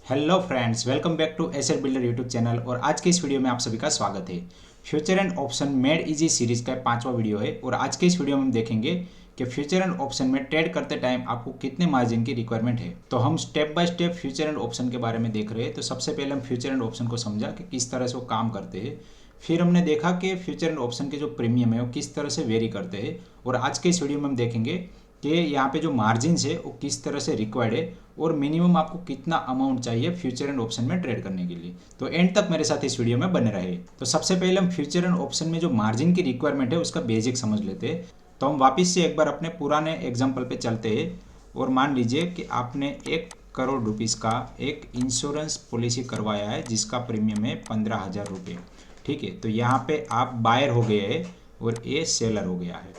Hello friends, welcome back to asset builder YouTube channel. और आज के इस वीडियो में आप सभी का स्वागत है। Future and option made easy series का 5वां वीडियो है। और आज के इस वीडियो में हम देखेंगे कि फ्यूचर एंड ऑप्शन में ट्रेड करते टाइम आपको कितने मार्जिन की रिक्वायरमेंट है। तो हम step by step future and option के बारे में देख रहे हैं। तो सबसे पहले हम फ्यूचर एंड ऑप्शन को समझा कि किस तरह से वो काम करते हैं। फिर हमने देखा कि फ्यूचर एंड ऑप्शन के जो प्रीमियम है वो किस तरह से वेरी करते हैं। और आज के इस वीडियो में हम देखेंगे कि यहाँ पे जो मार्जिन है वो किस तरह से रिक्वायर्ड है और मिनिमम आपको कितना अमाउंट चाहिए फ्यूचर एंड ऑप्शन में ट्रेड करने के लिए। तो एंड तक मेरे साथ इस वीडियो में बने रहे। तो सबसे पहले हम फ्यूचर एंड ऑप्शन में जो मार्जिन की रिक्वायरमेंट है उसका बेसिक समझ लेते हैं। तो हम वापस से एक बार अपने पुराने एग्जाम्पल पे चलते हैं। और मान लीजिए कि आपने 1 करोड़ रुपीज़ का एक इंश्योरेंस पॉलिसी करवाया है जिसका प्रीमियम है 15,000 रुपये। ठीक है, तो यहाँ पे आप बायर हो गए हैं और ये सेलर हो गया है।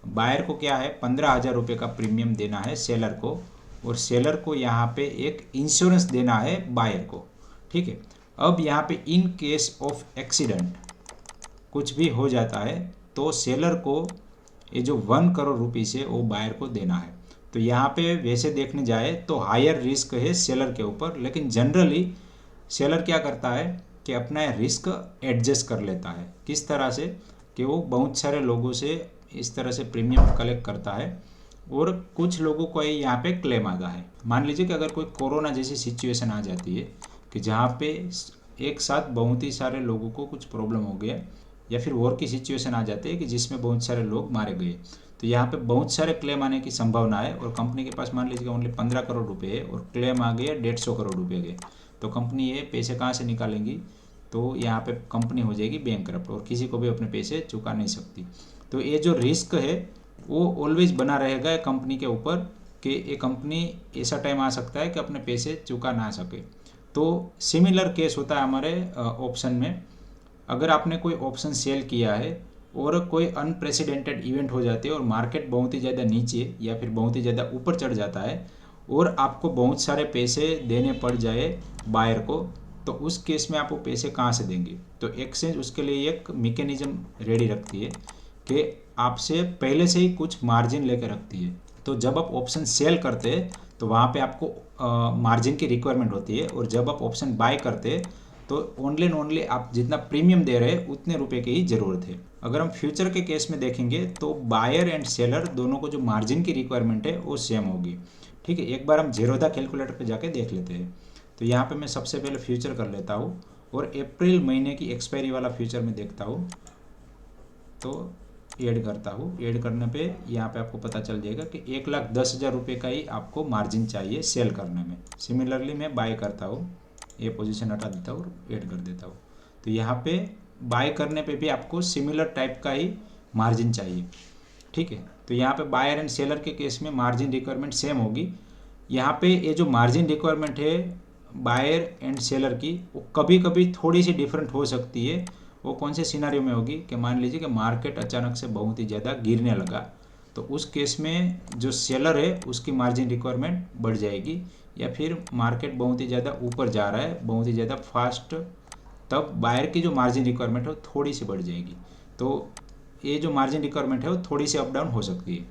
बायर को क्या है, 15,000 रुपये का प्रीमियम देना है सेलर को, और सेलर को यहाँ पे एक इंश्योरेंस देना है बायर को। ठीक है, अब यहाँ पे इन केस ऑफ एक्सीडेंट कुछ भी हो जाता है तो सेलर को ये जो 1 करोड़ रुपीज़ है वो बायर को देना है। तो यहाँ पे वैसे देखने जाए तो हायर रिस्क है सेलर के ऊपर, लेकिन जनरली सेलर क्या करता है कि अपना रिस्क एडजस्ट कर लेता है। किस तरह से कि वो बहुत सारे लोगों से इस तरह से प्रीमियम कलेक्ट करता है और कुछ लोगों को यहाँ पे क्लेम आता है। मान लीजिए कि अगर कोई कोरोना जैसी सिचुएशन आ जाती है कि जहाँ पे एक साथ बहुत ही सारे लोगों को कुछ प्रॉब्लम हो गया, या फिर वॉर की सिचुएशन आ जाती है कि जिसमें बहुत सारे लोग मारे गए, तो यहाँ पे बहुत सारे क्लेम आने की संभावना है। और कंपनी के पास मान लीजिए ओनली 15 करोड़ रुपए है और क्लेम आ गए 150 करोड़ रुपए के, तो कंपनी ये पैसे कहाँ से निकालेंगी? तो यहाँ पे कंपनी हो जाएगी बैंकरप्ट और किसी को भी अपने पैसे चुका नहीं सकती। तो ये जो रिस्क है वो ऑलवेज बना रहेगा कंपनी के ऊपर कि ये कंपनी ऐसा टाइम आ सकता है कि अपने पैसे चुका ना सके। तो सिमिलर केस होता है हमारे ऑप्शन में। अगर आपने कोई ऑप्शन सेल किया है और कोई अनप्रेसिडेंटेड इवेंट हो जाती है और मार्केट बहुत ही ज़्यादा नीचे या फिर बहुत ही ज़्यादा ऊपर चढ़ जाता है और आपको बहुत सारे पैसे देने पड़ जाए बायर को, तो उस केस में आप वो पैसे कहाँ से देंगे? तो एक्सचेंज उसके लिए एक मैकेनिज्म रेडी रखती है कि आपसे पहले से ही कुछ मार्जिन लेकर रखती है। तो जब आप ऑप्शन सेल करते हैं तो वहाँ पे आपको मार्जिन की रिक्वायरमेंट होती है, और जब आप ऑप्शन बाय करते हैं तो ओनली एंड ओनली आप जितना प्रीमियम दे रहे हैं उतने रुपए की ही ज़रूरत है। अगर हम फ्यूचर के केस में देखेंगे तो बायर एंड सेलर दोनों को जो मार्जिन की रिक्वायरमेंट है वो सेम होगी। ठीक है, एक बार हम जीरोधा कैलकुलेटर पे जाके देख लेते हैं। तो यहाँ पे मैं सबसे पहले फ्यूचर कर लेता हूँ और अप्रैल महीने की एक्सपायरी वाला फ्यूचर में देखता हूँ। तो ऐड करता हूँ, ऐड करने पे यहाँ पे आपको पता चल जाएगा कि 1,10,000 रुपये का ही आपको मार्जिन चाहिए सेल करने में। सिमिलरली मैं बाय करता हूँ, ये पोजीशन हटा देता हूँ और ऐड कर देता हूँ। तो यहाँ पे बाय करने पे भी आपको सिमिलर टाइप का ही मार्जिन चाहिए। ठीक है, तो यहाँ पे बायर एंड सेलर के केस में मार्जिन रिक्वायरमेंट सेम होगी। यहाँ पे ये जो मार्जिन रिक्वायरमेंट है बायर एंड सेलर की, वो कभी कभी थोड़ी सी डिफरेंट हो सकती है। वो कौन से सिनारियो में होगी कि मान लीजिए कि मार्केट अचानक से बहुत ही ज़्यादा गिरने लगा, तो उस केस में जो सेलर है उसकी मार्जिन रिक्वायरमेंट बढ़ जाएगी, या फिर मार्केट बहुत ही ज़्यादा ऊपर जा रहा है बहुत ही ज़्यादा फास्ट, तब बायर की जो मार्जिन रिक्वायरमेंट है वो थोड़ी सी बढ़ जाएगी। तो ये जो मार्जिन रिक्वायरमेंट है वो थोड़ी सी अप डाउन हो सकती है।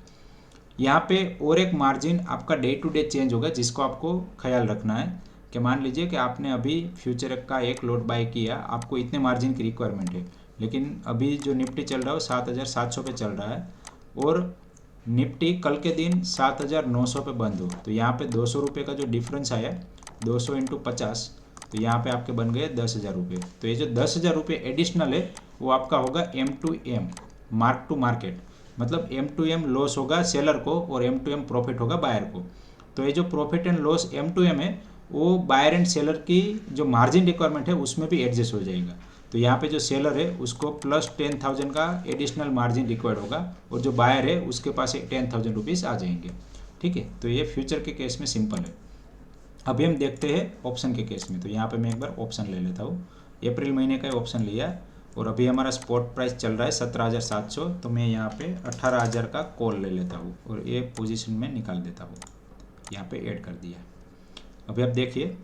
यहाँ पे और एक मार्जिन आपका डे टू डे चेंज होगा जिसको आपको ख्याल रखना है कि मान लीजिए कि आपने अभी फ्यूचर का एक लॉट बाय किया, आपको इतने मार्जिन की रिक्वायरमेंट है, लेकिन अभी जो निफ्टी चल रहा है वो 7,700 पे चल रहा है और निफ्टी कल के दिन 7,900 पे बंद हो, तो यहाँ पे 200 रुपये का जो डिफरेंस आया 200 इंटू 50, तो यहाँ पे आपके बन गए 10,000 रुपये। तो ये जो 10,000 रुपये एडिशनल है वो आपका होगा M2M, मार्क टू मार्केट। मतलब M2M लॉस होगा सेलर को और M2M प्रॉफिट होगा बायर को। तो ये जो प्रॉफिट एंड लॉस M2M है वो बायर एंड सेलर की जो मार्जिन रिक्वायरमेंट है उसमें भी एडजस्ट हो जाएगा। तो यहाँ पे जो सेलर है उसको प्लस 10,000 का एडिशनल मार्जिन रिक्वायर्ड होगा और जो बायर है उसके पास 10,000 रुपीज़ आ जाएंगे। ठीक है, तो ये फ्यूचर के केस में सिंपल है। अभी हम देखते हैं ऑप्शन के केस में। तो यहाँ पे मैं एक बार ऑप्शन ले लेता हूँ। अप्रैल महीने का ऑप्शन लिया और अभी हमारा स्पॉट प्राइस चल रहा है 17,700, तो मैं यहाँ पे 18,000 का कॉल ले लेता हूँ और ये पोजीशन में निकाल देता हूँ। यहाँ पे ऐड कर दिया। अभी आप देखिए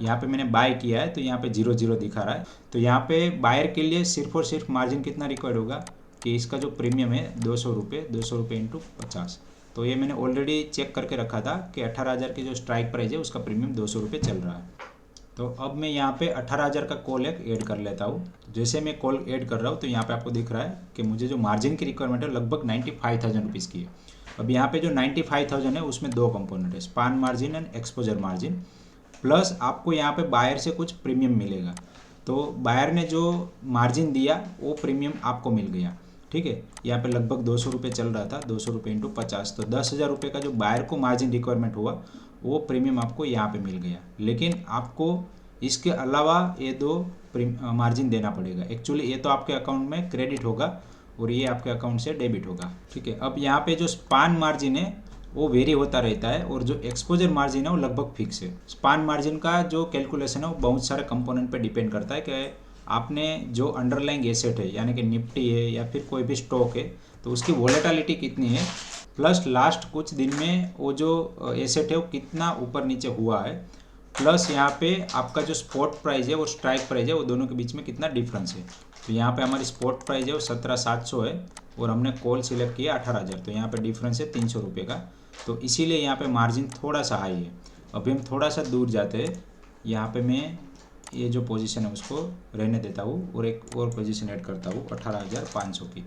यहाँ पे मैंने बाय किया है तो यहाँ पे 0,0 दिखा रहा है। तो यहाँ पे बायर के लिए सिर्फ और सिर्फ मार्जिन कितना रिक्वायर्ड होगा कि इसका जो प्रीमियम है 200 रुपये, 200 रुपये इंटू 50। तो ये मैंने ऑलरेडी चेक करके रखा था कि 18,000 की जो स्ट्राइक प्राइस है उसका प्रीमियम 200 रुपये चल रहा है। तो अब मैं यहाँ पे 18,000 का कॉल एक ऐड कर लेता हूँ। जैसे मैं कॉल ऐड कर रहा हूँ तो यहाँ पे आपको दिख रहा है कि मुझे जो मार्जिन की रिक्वायरमेंट है लगभग 95,000 रुपीज़ की है। अब यहाँ पे जो 95,000 है उसमें दो कंपोनेंट है, span margin and exposure margin, plus आपको यहाँ पे बायर से कुछ प्रीमियम मिलेगा। तो बायर ने जो मार्जिन दिया वो प्रीमियम आपको मिल गया, ठीक है। यहाँ पे लगभग 200 रुपये चल रहा था, 200 रुपये इंटू 50, तो 10,000 रुपये का जो बायर को मार्जिन रिक्वायरमेंट हुआ वो प्रीमियम आपको यहाँ पे मिल गया। लेकिन आपको इसके अलावा ये दो मार्जिन देना पड़ेगा। एक्चुअली ये तो आपके अकाउंट में क्रेडिट होगा और ये आपके अकाउंट से डेबिट होगा, ठीक है। अब यहाँ पे जो स्पान मार्जिन है वो वेरी होता रहता है और जो एक्सपोजर मार्जिन है वो लगभग फिक्स है। स्पान मार्जिन का जो कैलकुलेशन है वो बहुत सारे कंपोनेंट पे डिपेंड करता है कि आपने जो अंडरलाइंग एसेट है यानी कि निफ्टी है या फिर कोई भी स्टॉक है तो उसकी वॉलेटिलिटी कितनी है, प्लस लास्ट कुछ दिन में वो जो एसेट है वो कितना ऊपर नीचे हुआ है, प्लस यहाँ पे आपका जो स्पॉट प्राइस है वो स्ट्राइक प्राइस है वो दोनों के बीच में कितना डिफरेंस है। तो यहाँ पे हमारी स्पॉट प्राइस है वो 17,700 है और हमने कॉल सिलेक्ट किया 18,000, तो यहाँ पे डिफरेंस है 300 रुपये का। तो इसीलिए यहाँ पे मार्जिन थोड़ा सा हाई है। अभी हम थोड़ा सा दूर जाते हैं, यहाँ पे मैं ये जो पोजीशन है उसको रहने देता हूँ और एक और पोजीशन ऐड करता हूँ 18,500 की,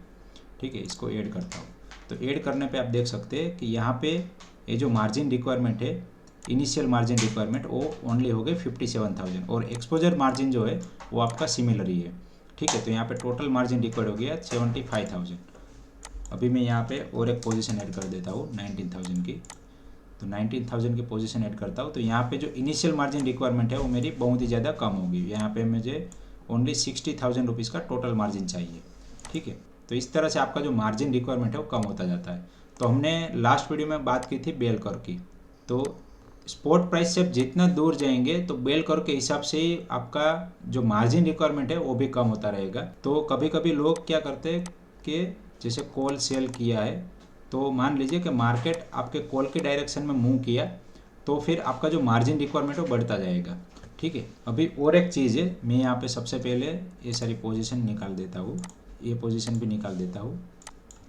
ठीक है। इसको ऐड करता हूँ तो ऐड करने पे आप देख सकते हैं कि यहाँ पे ये जो मार्जिन रिक्वायरमेंट है, इनिशियल मार्जिन रिक्वायरमेंट वो ओनली हो गए 57,000 और एक्सपोजर मार्जिन जो है वो आपका सिमिलर ही है, ठीक है। तो यहाँ पे टोटल मार्जिन रिक्वायर्ड हो गया 75,000। अभी मैं यहाँ पे और एक पोजीशन ऐड कर देता हूँ 19,000 की, तो 19,000 की पोजीशन ऐड करता हूँ। तो यहाँ पे जो इनिशियल मार्जिन रिक्वायरमेंट है वो मेरी बहुत ही ज़्यादा कम होगी। यहाँ पे मुझे ओनली 60,000 रुपीज़ का टोटल मार्जिन चाहिए, ठीक है। तो इस तरह से आपका जो मार्जिन रिक्वायरमेंट है वो कम होता जाता है। तो हमने लास्ट वीडियो में बात की थी बेल कर्व की, तो स्पॉट प्राइस से जितना दूर जाएंगे तो बेल कर्व के हिसाब से ही आपका जो मार्जिन रिक्वायरमेंट है वो भी कम होता रहेगा। तो कभी कभी लोग क्या करते हैं कि जैसे कॉल सेल किया है तो मान लीजिए कि मार्केट आपके कॉल के डायरेक्शन में मूव किया तो फिर आपका जो मार्जिन रिक्वायरमेंट है वो बढ़ता जाएगा, ठीक है। अभी और एक चीज़ है, मैं यहाँ पे सबसे पहले ये सारी पोजीशन निकाल देता हूँ, ये पोजीशन भी निकाल देता हूँ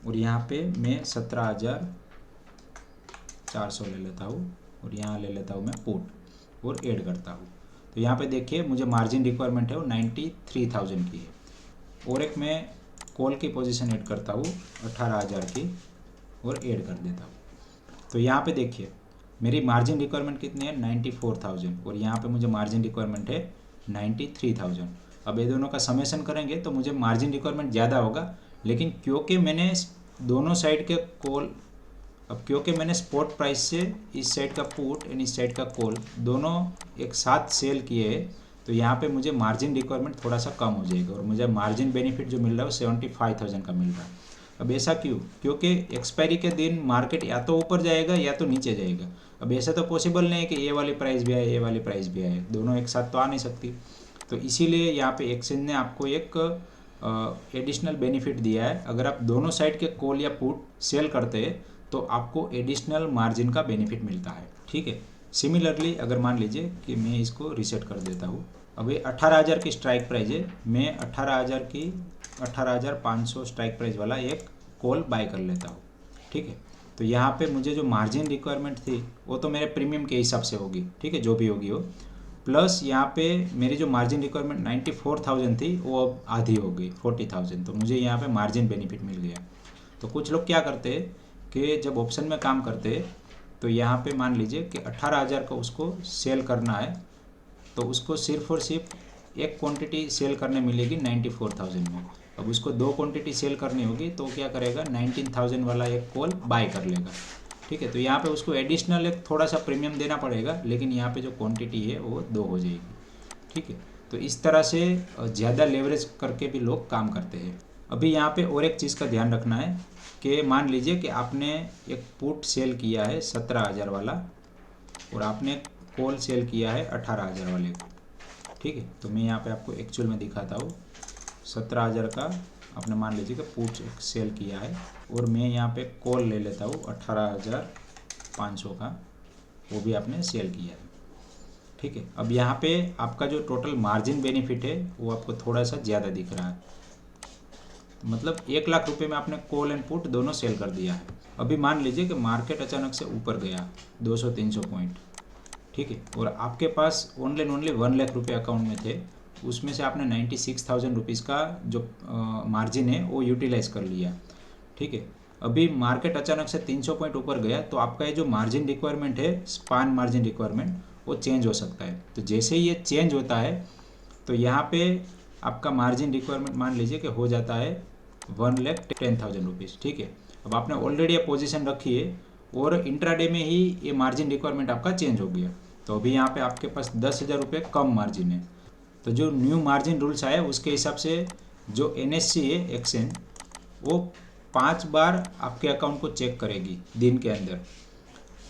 और यहाँ पे मैं 17,400 ले लेता हूँ और यहाँ ले लेता हूँ मैं पुट और ऐड करता हूँ। तो यहाँ पे देखिए मुझे मार्जिन रिक्वायरमेंट है वो 93,000 की है और एक मैं कॉल की पोजीशन ऐड करता हूँ 18,000 की और ऐड कर देता हूँ। तो यहाँ पे देखिए मेरी मार्जिन रिक्वायरमेंट कितनी है 94,000 और यहाँ पे मुझे मार्जिन रिक्वायरमेंट है 93,000। अब ये दोनों का समेशन करेंगे तो मुझे मार्जिन रिक्वायरमेंट ज़्यादा होगा, लेकिन क्योंकि मैंने दोनों साइड के कॉल, अब क्योंकि मैंने स्पॉट प्राइस से इस साइड का पुट एंड इस साइड का कॉल दोनों एक साथ सेल किए हैं तो यहाँ पे मुझे मार्जिन रिक्वायरमेंट थोड़ा सा कम हो जाएगा और मुझे मार्जिन बेनिफिट जो मिल रहा है वो 75,000 का मिल रहा है। अब ऐसा क्यों? क्योंकि एक्सपायरी के दिन मार्केट या तो ऊपर जाएगा या तो नीचे जाएगा। अब ऐसा तो पॉसिबल नहीं है कि ये वाली प्राइस भी आए ये वाली प्राइस भी आए, दोनों एक साथ तो आ नहीं सकती। तो इसीलिए यहाँ पे एक्सचेंज ने आपको एक एडिशनल बेनिफिट दिया है। अगर आप दोनों साइड के कॉल या पुट सेल करते हैं तो आपको एडिशनल मार्जिन का बेनिफिट मिलता है, ठीक है। सिमिलरली अगर मान लीजिए कि मैं इसको रीसेट कर देता हूँ, अभी 18,000 की स्ट्राइक प्राइस है, मैं 18,500 स्ट्राइक प्राइस वाला एक कॉल बाय कर लेता हूँ, ठीक है। तो यहाँ पे मुझे जो मार्जिन रिक्वायरमेंट थी वो तो मेरे प्रीमियम के हिसाब से होगी, ठीक है, जो भी होगी वो, प्लस यहाँ पे मेरी जो मार्जिन रिक्वायरमेंट 94,000 थी वो अब आधी हो गई 40,000, तो मुझे यहाँ पे मार्जिन बेनिफिट मिल गया। तो कुछ लोग क्या करते हैं कि जब ऑप्शन में काम करते हैं तो यहाँ पे मान लीजिए कि 18,000 का उसको सेल करना है तो उसको सिर्फ और सिर्फ एक क्वांटिटी सेल करने मिलेगी 94,000 में। अब उसको दो क्वांटिटी सेल करनी होगी तो क्या करेगा 19,000 वाला एक कॉल बाय कर लेगा, ठीक है। तो यहाँ पे उसको एडिशनल एक थोड़ा सा प्रीमियम देना पड़ेगा, लेकिन यहाँ पे जो क्वांटिटी है वो दो हो जाएगी, ठीक है। तो इस तरह से ज़्यादा लेवरेज करके भी लोग काम करते हैं। अभी यहाँ पे और एक चीज़ का ध्यान रखना है कि मान लीजिए कि आपने एक पुट सेल किया है 17,000 वाला और आपने कॉल सेल किया है 18,000 वाले को, ठीक है। तो मैं यहाँ पे आपको एक्चुअल में दिखाता हूँ। 17,000 का आपने मान लीजिए कि पुट सेल किया है और मैं यहाँ पे कॉल ले लेता हूँ 18,500 का, वो भी आपने सेल किया है, ठीक है। अब यहाँ पे आपका जो टोटल मार्जिन बेनिफिट है वो आपको थोड़ा सा ज़्यादा दिख रहा है, मतलब 1 लाख रुपए में आपने कॉल एंड पुट दोनों सेल कर दिया है। अभी मान लीजिए कि मार्केट अचानक से ऊपर गया 200-300 पॉइंट, ठीक है। और आपके पास ओनली 1 लाख रुपये अकाउंट में थे, उसमें से आपने 96,000 रुपीज़ का जो मार्जिन है वो यूटिलाइज कर लिया, ठीक है। अभी मार्केट अचानक से 300 पॉइंट ऊपर गया तो आपका ये जो मार्जिन रिक्वायरमेंट है, स्पान मार्जिन रिक्वायरमेंट, वो चेंज हो सकता है। तो जैसे ही ये चेंज होता है तो यहाँ पे आपका मार्जिन रिक्वायरमेंट मान लीजिए कि हो जाता है 1,10,000 रुपीज़, ठीक है। अब आपने ऑलरेडी ये पोजीशन रखी है और इंट्राडे में ही ये मार्जिन रिक्वायरमेंट आपका चेंज हो गया, तो अभी यहाँ पे आपके पास 10,000 रुपये कम मार्जिन है। तो जो न्यू मार्जिन रूल्स आए उसके हिसाब से जो NSE है, एक्सचेंज, वो 5 बार आपके अकाउंट को चेक करेगी दिन के अंदर।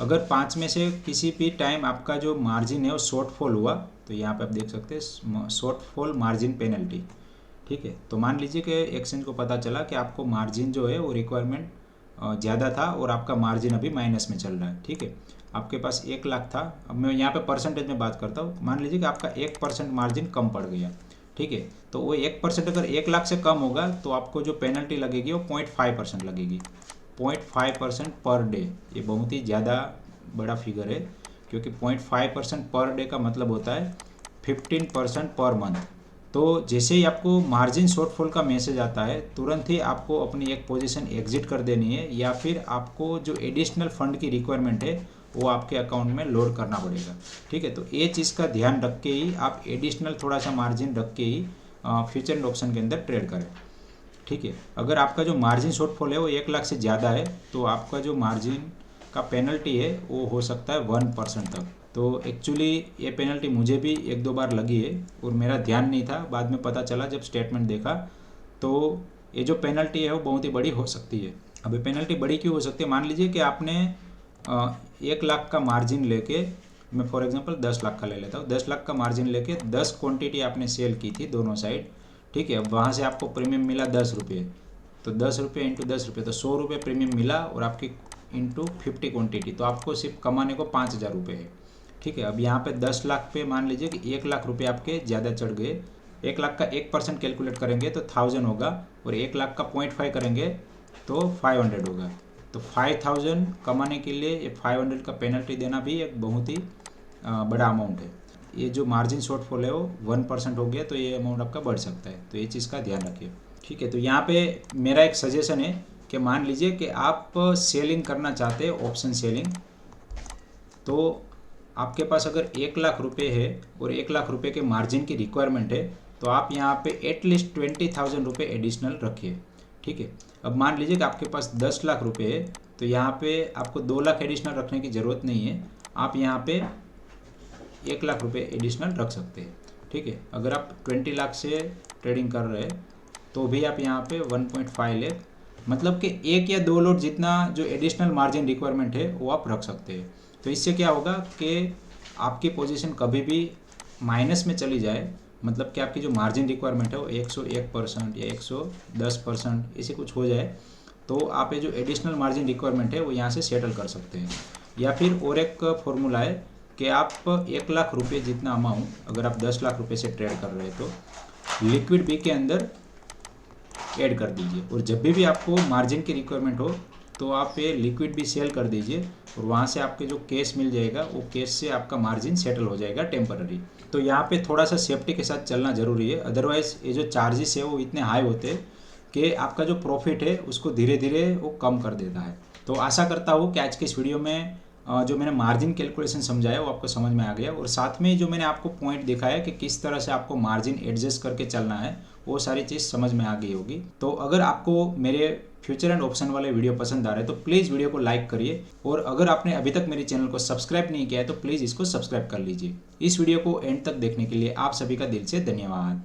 अगर 5 में से किसी भी टाइम आपका जो मार्जिन है वो शॉर्टफॉल हुआ, तो यहाँ पे आप देख सकते हैं शॉर्टफॉल मार्जिन पेनल्टी, ठीक है। तो मान लीजिए कि एक्सचेंज को पता चला कि आपको मार्जिन जो है वो रिक्वायरमेंट ज़्यादा था और आपका मार्जिन अभी माइनस में चल रहा है, ठीक है। आपके पास 1 लाख था, अब मैं यहाँ पे परसेंटेज में बात करता हूँ। मान लीजिए कि आपका 1% मार्जिन कम पड़ गया, ठीक है। तो वो 1% अगर 1 लाख से कम होगा तो आपको जो पेनल्टी लगेगी वो 0.5% लगेगी, 0.5% पर डे। ये बहुत ही ज़्यादा बड़ा फिगर है, क्योंकि 0.5% पर डे का मतलब होता है 15% पर मंथ। तो जैसे ही आपको मार्जिन शॉर्टफॉल का मैसेज आता है, तुरंत ही आपको अपनी एक पोजीशन एग्जिट कर देनी है, या फिर आपको जो एडिशनल फंड की रिक्वायरमेंट है वो आपके अकाउंट में लोड करना पड़ेगा, ठीक है। तो ये चीज़ का ध्यान रख के ही आप एडिशनल थोड़ा सा मार्जिन रख के ही फ्यूचर एंड ऑप्शन के अंदर ट्रेड करें, ठीक है। अगर आपका जो मार्जिन शॉर्टफॉल है वो 1 लाख से ज़्यादा है तो आपका जो मार्जिन का पेनल्टी है वो हो सकता है 1% तक। तो एक्चुअली ये पेनल्टी मुझे भी 1-2 बार लगी है और मेरा ध्यान नहीं था, बाद में पता चला जब स्टेटमेंट देखा, तो ये जो पेनल्टी है वो बहुत ही बड़ी हो सकती है। अब ये पेनल्टी बड़ी क्यों हो सकती है? मान लीजिए कि आपने 1 लाख का मार्जिन लेके, मैं फॉर एग्जांपल 10 लाख का ले लेता हूँ, 10 लाख का मार्जिन लेके 10 क्वांटिटी आपने सेल की थी दोनों साइड, ठीक है। अब वहाँ से आपको प्रीमियम मिला 10 रुपये, तो 10 रुपये इंटू 10 रुपये, तो 100 रुपये प्रीमियम मिला, और आपकी इंटू 50 क्वान्टिटी, तो आपको सिर्फ कमाने को 5,000 रुपये है, ठीक है। अब यहाँ पे 10 लाख पे मान लीजिए कि 1 लाख रुपये आपके ज़्यादा चढ़ गए। 1 लाख का 1% कैलकुलेट करेंगे तो 1000 होगा, और 1 लाख का 0.5 करेंगे तो 500 होगा। तो 5000 कमाने के लिए ये 500 का पेनल्टी देना भी एक बहुत ही बड़ा अमाउंट है। ये जो मार्जिन शॉर्टफॉल है वो 1% हो गया, तो ये अमाउंट आपका बढ़ सकता है, तो ये चीज़ का ध्यान रखिए, ठीक है। तो यहाँ पे मेरा एक सजेशन है कि मान लीजिए कि आप सेलिंग करना चाहते हैं, ऑप्शन सेलिंग, तो आपके पास अगर 1 लाख रुपये है और 1 लाख रुपये के मार्जिन की रिक्वायरमेंट है, तो आप यहाँ पे एटलीस्ट 20,000 रुपये एडिशनल रखिए, ठीक है। अब मान लीजिए कि आपके पास 10 लाख रुपये है, तो यहाँ पे आपको 2 लाख एडिशनल रखने की ज़रूरत नहीं है, आप यहाँ पे 1 लाख रुपये एडिशनल रख सकते हैं, ठीक है। अगर आप 20 लाख से ट्रेडिंग कर रहे हैं तो भी आप यहाँ पे 1.5 लाख, मतलब कि 1 या 2 लॉट जितना जो एडिशनल मार्जिन रिक्वायरमेंट है वो आप रख सकते हैं। तो इससे क्या होगा कि आपकी पोजीशन कभी भी माइनस में चली जाए, मतलब कि आपकी जो मार्जिन रिक्वायरमेंट है वो 101% या 110% ऐसे कुछ हो जाए, तो आप ये जो एडिशनल मार्जिन रिक्वायरमेंट है वो यहाँ से सेटल कर सकते हैं। या फिर और एक फॉर्मूला है कि आप 1 लाख रुपये जितना अमाउंट, अगर आप 10 लाख रुपये से ट्रेड कर रहे हैं तो लिक्विड बी के अंदर ऐड कर दीजिए, और जब भी आपको मार्जिन की रिक्वायरमेंट हो तो आप ये लिक्विड भी सेल कर दीजिए, और वहाँ से आपके जो कैश मिल जाएगा वो कैश से आपका मार्जिन सेटल हो जाएगा टेम्पररी। तो यहाँ पे थोड़ा सा सेफ्टी के साथ चलना ज़रूरी है, अदरवाइज़ ये जो चार्जेस है वो इतने हाई होते हैं कि आपका जो प्रॉफिट है उसको धीरे धीरे वो कम कर देता है। तो आशा करता हूँ कि आज के इस वीडियो में जो मैंने मार्जिन कैलकुलेशन समझाया वो आपको समझ में आ गया, और साथ में जो मैंने आपको पॉइंट दिखाया कि किस तरह से आपको मार्जिन एडजस्ट करके चलना है, वो सारी चीज़ समझ में आ गई होगी। तो अगर आपको मेरे फ्यूचर एंड ऑप्शन वाले वीडियो पसंद आ रहे हैं तो प्लीज़ वीडियो को लाइक करिए, और अगर आपने अभी तक मेरे चैनल को सब्सक्राइब नहीं किया है तो प्लीज़ इसको सब्सक्राइब कर लीजिए। इस वीडियो को एंड तक देखने के लिए आप सभी का दिल से धन्यवाद।